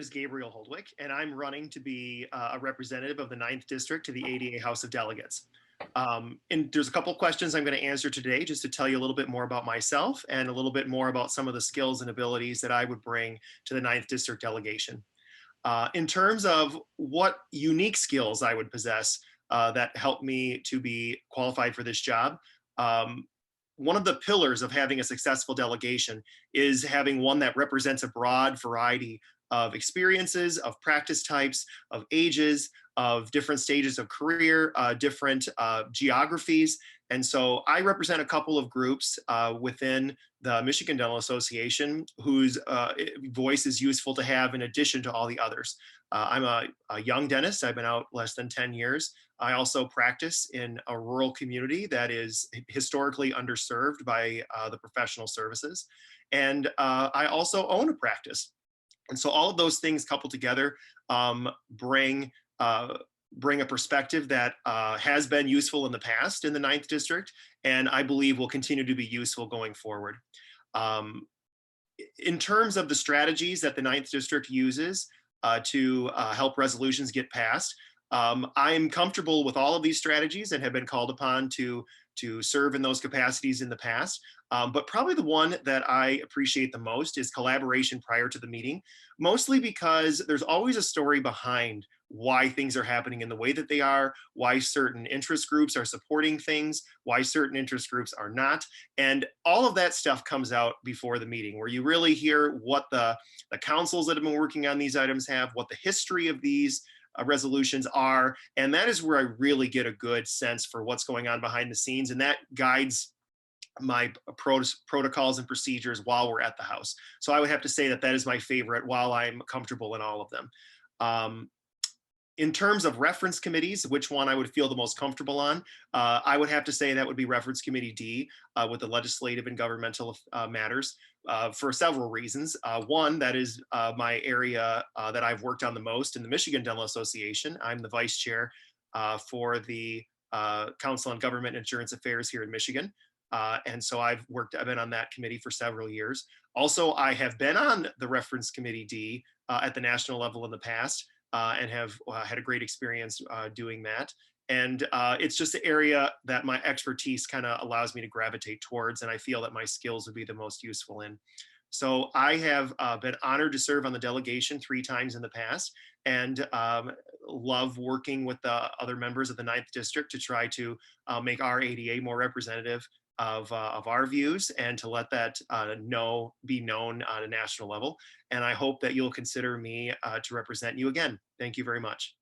Is Gabriel Holdwick, and I'm running to be a representative of the Ninth District to the ADA House of Delegates. And there's a couple questions I'm going to answer today just to tell you a little bit more about myself and a little bit more about some of the skills and abilities that I would bring to the Ninth District delegation. In terms of what unique skills I would possess that help me to be qualified for this job, um, one of the pillars of having a successful delegation is having one that represents a broad variety of experiences, of practice types, of ages, of different stages of career, different geographies. And so I represent a couple of groups within the Michigan Dental Association whose voice is useful to have in addition to all the others. I'm a young dentist. I've been out less than 10 years. I also practice in a rural community that is historically underserved by the professional services. And I also own a practice. And so all of those things coupled together bring bring a perspective that has been useful in the past in the Ninth District, and I believe will continue to be useful going forward. Um, in terms of the strategies that the Ninth District uses to help resolutions get passed, I am comfortable with all of these strategies and have been called upon to serve in those capacities in the past. But probably the one that I appreciate the most is collaboration prior to the meeting, mostly because there's always a story behind why things are happening in the way that they are, why certain interest groups are supporting things, why certain interest groups are not. And all of that stuff comes out before the meeting, where you really hear what the councils that have been working on these items have, what the history of these resolutions are. And that is where I really get a good sense for what's going on behind the scenes. And that guides my protocols and procedures while we're at the House. So I would have to say that that is my favorite while I'm comfortable in all of them. Um, in terms of reference committees, which one I would feel the most comfortable on, I would have to say that would be Reference Committee D with the legislative and governmental matters for several reasons. One, that is my area that I've worked on the most in the Michigan Dental Association. I'm the vice chair for the Council on Government and Insurance Affairs here in Michigan. And so I've been on that committee for several years. Also, I have been on the Reference Committee D at the national level in the past and have had a great experience doing that. And it's just the area that my expertise kind of allows me to gravitate towards, and I feel that my skills would be the most useful in. So I have been honored to serve on the delegation 3 times in the past, and love working with the other members of the Ninth District to try to make our ADA more representative of our views and to let that be known on a national level. And I hope that you'll consider me to represent you again. Thank you very much.